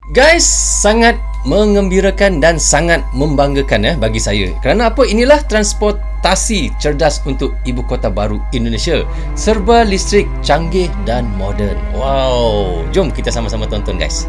Guys, sangat mengembirakan dan sangat membanggakan bagi saya. Kerana apa? Inilah transportasi cerdas untuk ibu kota baru Indonesia. Serba listrik, canggih dan moden. Wow, jom kita sama-sama tonton guys.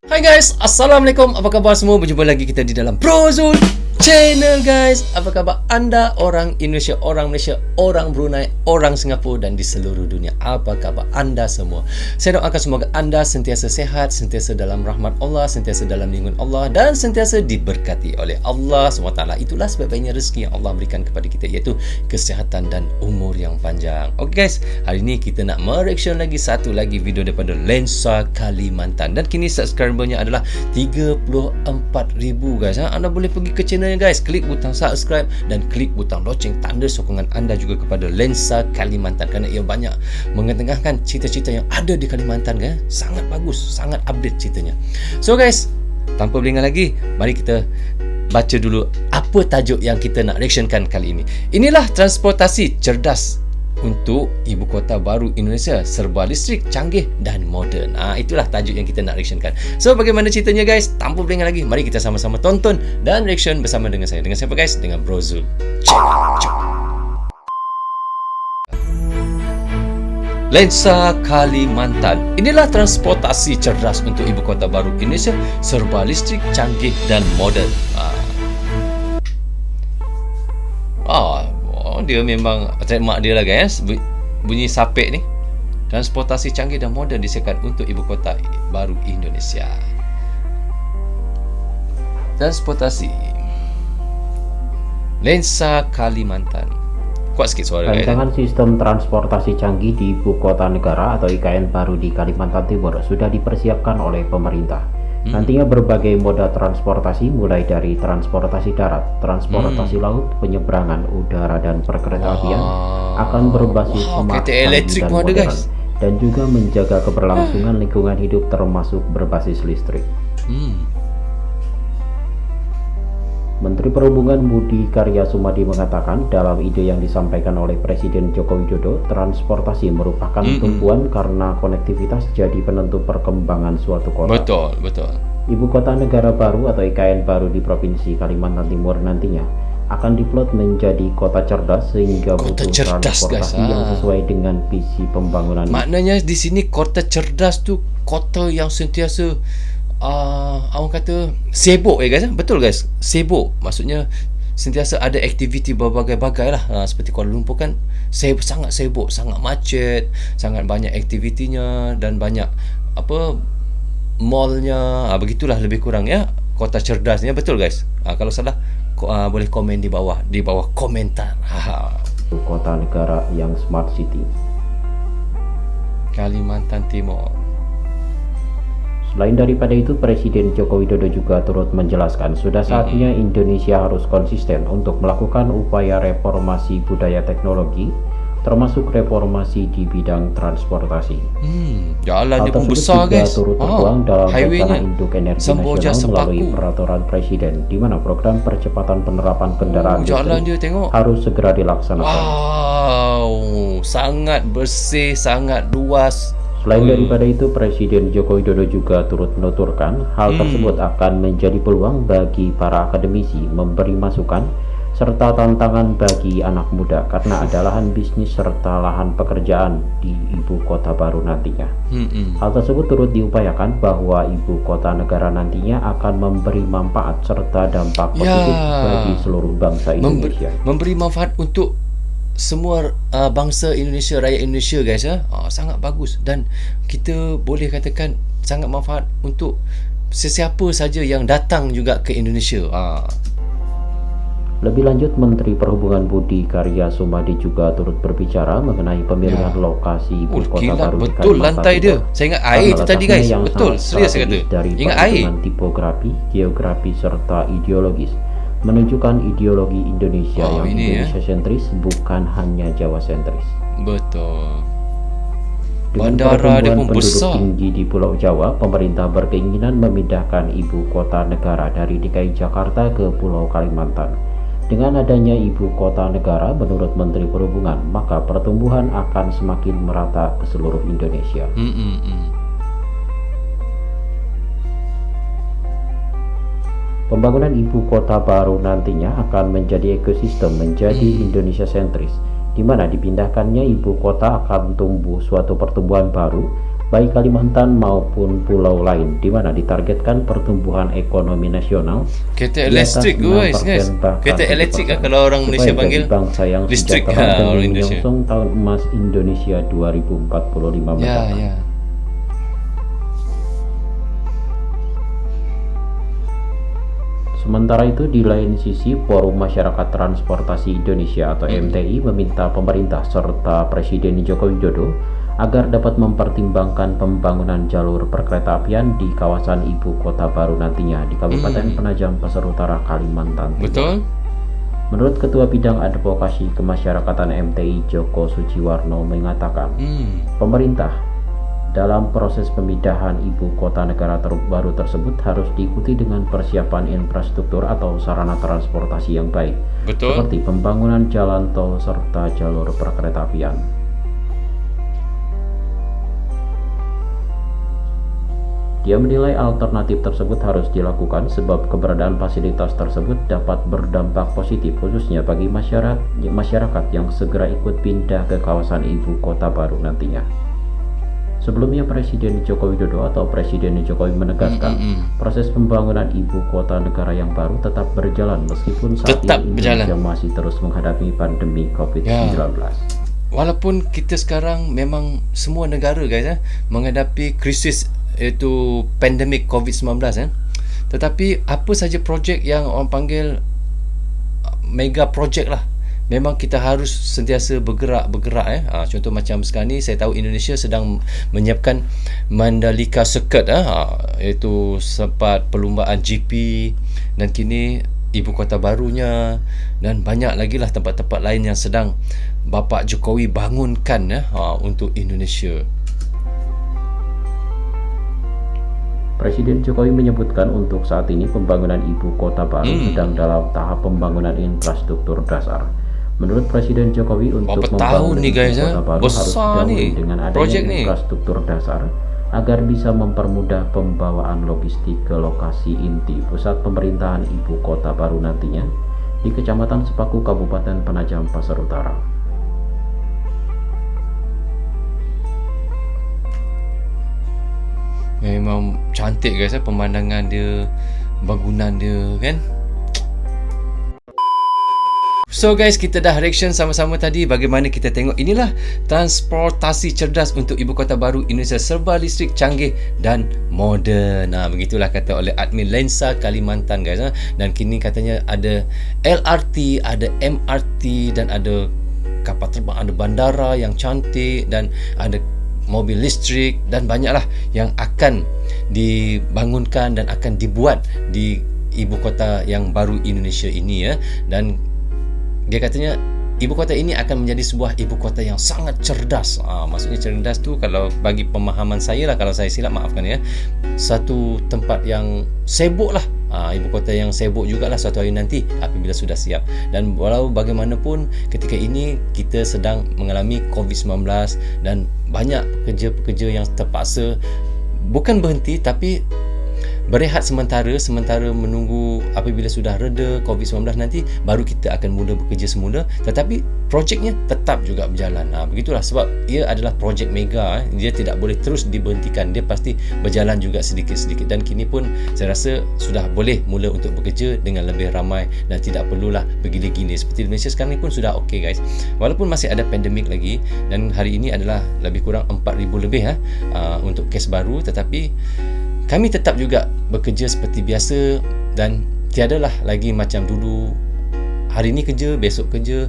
Hai guys, Assalamualaikum. Apa khabar semua? Berjumpa lagi kita di dalam Prozul Channel guys. Apa khabar anda orang Indonesia, orang Malaysia, orang Brunei, orang Singapura dan di seluruh dunia? Apa khabar anda semua? Saya doakan semoga anda sentiasa sehat, sentiasa dalam rahmat Allah, sentiasa dalam lindungan Allah dan sentiasa diberkati oleh Allah SWT. Itulah sebaik-baiknya rezeki yang Allah berikan kepada kita, iaitu kesihatan dan umur yang panjang. Ok guys, hari ini kita nak mereaction lagi satu lagi video daripada Lensa Kalimantan. Dan kini subscribernya adalah 34,000 guys. Anda boleh pergi ke channel guys, klik butang subscribe dan klik butang loceng, tanda sokongan anda juga kepada Lensa Kalimantan kerana ia banyak mengetengahkan cerita-cerita yang ada di Kalimantan kan. Sangat bagus, sangat update ceritanya. So guys, tanpa berlengah lagi, mari kita baca dulu apa tajuk yang kita nak reactionkan kali ini. Inilah transportasi cerdas untuk ibu kota baru Indonesia, serba listrik, canggih dan moden. Itulah tajuk yang kita nak reactionkan. So bagaimana ceritanya guys? Tanpa berlengah lagi, mari kita sama-sama tonton dan reaction bersama dengan saya. Dengan siapa guys? Dengan Prozul Channel. Lensa Kalimantan. Inilah transportasi cerdas untuk ibu kota baru Indonesia, serba listrik, canggih dan moden. Dia memang trademark dia lah guys, bunyi sapek ni. Transportasi canggih dan moden disediakan untuk ibu kota baru Indonesia. Transportasi Lensa Kalimantan. Kuat sikit suara guys. Rancangan sistem transportasi canggih di ibu kota negara atau IKN baru di Kalimantan Timur sudah dipersiapkan oleh pemerintah. Nantinya berbagai moda transportasi mulai dari transportasi darat, transportasi laut, penyeberangan udara dan perkeretaapian akan berbasis smart dan modern dan juga menjaga keberlangsungan lingkungan hidup termasuk berbasis listrik. Menteri Perhubungan Budi Karya Sumadi mengatakan dalam ide yang disampaikan oleh Presiden Joko Widodo, transportasi merupakan tumpuan karena konektivitas jadi penentu perkembangan suatu kota. Betul. Ibu kota negara baru atau IKN baru di Provinsi Kalimantan Timur nantinya akan diplot menjadi kota cerdas sehingga butuh transportasi yang sesuai dengan visi pembangunan. Maknanya di sini kota cerdas tu kota yang sentiasa orang kata sibuk guys. Betul guys, sibuk. Maksudnya sentiasa ada aktiviti berbagai-bagai lah. Seperti Kuala Lumpur kan sangat sibuk, sangat macet, sangat banyak aktivitinya dan banyak mallnya. Begitulah lebih kurang ya kota cerdasnya. Betul guys. Kalau salah boleh komen di bawah komentar. Kota negara yang smart city Kalimantan Timur. Selain daripada itu, Presiden Joko Widodo juga turut menjelaskan sudah saatnya Indonesia harus konsisten untuk melakukan upaya reformasi budaya teknologi, termasuk reformasi di bidang transportasi. Jalan dia pun besar guys. Turut tertuang dalam rencana induk energi Semboja nasional melalui Sepaku. peraturan Presiden, di mana program percepatan penerapan kendaraan jalan dia listrik tengok harus segera dilaksanakan. Sangat bersih, sangat luas. Selain daripada itu, Presiden Joko Widodo juga turut menuturkan hal tersebut akan menjadi peluang bagi para akademisi memberi masukan serta tantangan bagi anak muda karena ada lahan bisnis serta lahan pekerjaan di ibu kota baru nantinya. Hal tersebut turut diupayakan bahwa ibu kota negara nantinya akan memberi manfaat serta dampak positif bagi seluruh bangsa Indonesia. Memberi manfaat untuk semua bangsa Indonesia, rakyat Indonesia guys. Sangat bagus dan kita boleh katakan sangat manfaat untuk sesiapa saja yang datang juga ke Indonesia. Lebih lanjut, Menteri Perhubungan Budi Karya Sumadi juga turut berbicara mengenai pemilihan lokasi ibu kota baru di betul Kalimantan lantai Timur. dia. Saya ingat air itu tadi guys. Betul, serius saya kata. Dari Ingat air. Tipografi, geografi serta ideologis menunjukkan ideologi Indonesia yang Indonesia sentris, bukan hanya Jawa sentris. Betul. Dengan Bandara dia pun penduduk besar. tinggi di Pulau Jawa, pemerintah berkeinginan memindahkan ibu kota negara dari DKI Jakarta ke Pulau Kalimantan. Dengan adanya ibu kota negara, menurut Menteri Perhubungan, maka pertumbuhan akan semakin merata ke seluruh Indonesia. Pembangunan ibu kota baru nantinya akan menjadi ekosistem menjadi Indonesia sentris, di mana dipindahkannya ibu kota akan tumbuh suatu pertumbuhan baru, baik Kalimantan maupun pulau lain, di mana ditargetkan pertumbuhan ekonomi nasional Kereta di atas elektrik 6% guys. bahkan Kereta elektrik 7%, kalau orang Malaysia supaya panggil jadi bangsa yang listrik sejahtera orang demi Indonesia. menyongsong tahun emas Indonesia 2045 mendatang. Ya. Sementara itu, di lain sisi, Forum Masyarakat Transportasi Indonesia atau MTI meminta pemerintah serta Presiden Joko Widodo agar dapat mempertimbangkan pembangunan jalur perkeretaapian di kawasan ibu kota baru nantinya di Kabupaten Penajam Pasir Utara, Kalimantan Timur. Betul? Menurut Ketua Bidang Advokasi Kemasyarakatan MTI Joko Suciwarno mengatakan, pemerintah dalam proses pemindahan ibu kota negara baru tersebut harus diikuti dengan persiapan infrastruktur atau sarana transportasi yang baik, Betul? seperti pembangunan jalan tol serta jalur perkeretaapian. Dia menilai alternatif tersebut harus dilakukan sebab keberadaan fasilitas tersebut dapat berdampak positif khususnya bagi masyarakat yang segera ikut pindah ke kawasan ibu kota baru nantinya. Sebelumnya Presiden Joko Widodo atau Presiden Jokowi menegaskan proses pembangunan ibu kota negara yang baru tetap berjalan meskipun saat ini Indonesia masih terus menghadapi pandemi COVID-19. Walaupun kita sekarang memang semua negara guys menghadapi krisis iaitu pandemik COVID-19 tetapi apa saja projek yang orang panggil mega projek lah, memang kita harus sentiasa bergerak. Contoh macam sekarang ni saya tahu Indonesia sedang menyiapkan Mandalika Circuit iaitu sempat perlumbaan GP, dan kini ibu kota barunya, dan banyak lagi lah tempat-tempat lain yang sedang Bapak Jokowi bangunkan untuk Indonesia. Presiden Jokowi menyebutkan untuk saat ini pembangunan ibu kota baru sedang dalam tahap pembangunan infrastruktur dasar. Menurut Presiden Jokowi, untuk membangun ibu kota baru harus didahului dengan adanya infrastruktur dasar agar bisa mempermudah pembawaan logistik ke lokasi inti pusat pemerintahan ibu kota baru nantinya di Kecamatan Sepaku, Kabupaten Penajam Pasir Utara. Memang cantik guys pemandangan dia, bangunan dia kan. So guys, kita dah reaction sama-sama tadi bagaimana kita tengok inilah transportasi cerdas untuk ibu kota baru Indonesia, serba listrik, canggih dan moden. Begitulah kata oleh admin Lensa Kalimantan guys. Dan kini katanya ada LRT, ada MRT dan ada kapal terbang, ada bandara yang cantik dan ada mobil listrik dan banyaklah yang akan dibangunkan dan akan dibuat di ibu kota yang baru Indonesia ini dan dia katanya ibu kota ini akan menjadi sebuah ibu kota yang sangat cerdas. Maksudnya cerdas tu kalau bagi pemahaman saya lah, kalau saya silap maafkan satu tempat yang sibuk lah, ibu kota yang sibuk jugalah suatu hari nanti apabila sudah siap. Dan walau bagaimanapun ketika ini kita sedang mengalami COVID-19 dan banyak pekerja-pekerja yang terpaksa bukan berhenti tapi berehat sementara menunggu apabila sudah reda COVID-19 nanti baru kita akan mula bekerja semula, tetapi projeknya tetap juga berjalan. Begitulah sebab ia adalah projek mega, dia tidak boleh terus diberhentikan, dia pasti berjalan juga sedikit-sedikit. Dan kini pun saya rasa sudah boleh mula untuk bekerja dengan lebih ramai dan tidak perlulah bergila-gila. Seperti Malaysia sekarang ni pun sudah okey guys, walaupun masih ada pandemik lagi dan hari ini adalah lebih kurang 4,000 lebih untuk kes baru, tetapi kami tetap juga bekerja seperti biasa dan tiadalah lagi macam dulu hari ni kerja, besok kerja,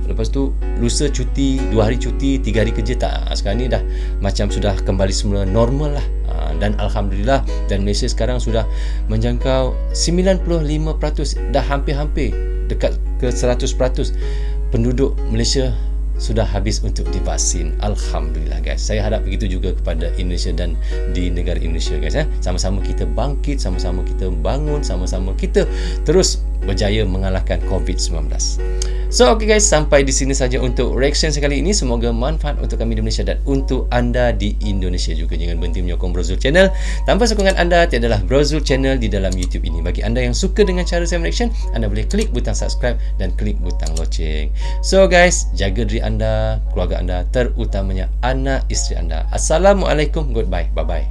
lepas tu lusa cuti, 2 hari cuti, 3 hari kerja. Tak, sekarang ni dah macam sudah kembali semula normal lah. Dan Alhamdulillah, dan Malaysia sekarang sudah menjangkau 95%, dah hampir-hampir dekat ke 100% penduduk Malaysia sudah habis untuk divaksin. Alhamdulillah guys. Saya harap begitu juga kepada Indonesia dan di negara Indonesia guys. Sama-sama kita bangkit, sama-sama kita bangun, sama-sama kita terus berjaya mengalahkan COVID-19. So okay guys, sampai di sini saja untuk reaction sekali ini. Semoga manfaat untuk kami di Malaysia dan untuk anda di Indonesia juga. Jangan berhenti menyokong Brozul Channel. Tanpa sokongan anda, tiadalah Brozul Channel di dalam YouTube ini. Bagi anda yang suka dengan cara saya reaction, anda boleh klik butang subscribe dan klik butang loceng. So guys, jaga diri anda, keluarga anda, terutamanya anak isteri anda. Assalamualaikum, goodbye, bye bye.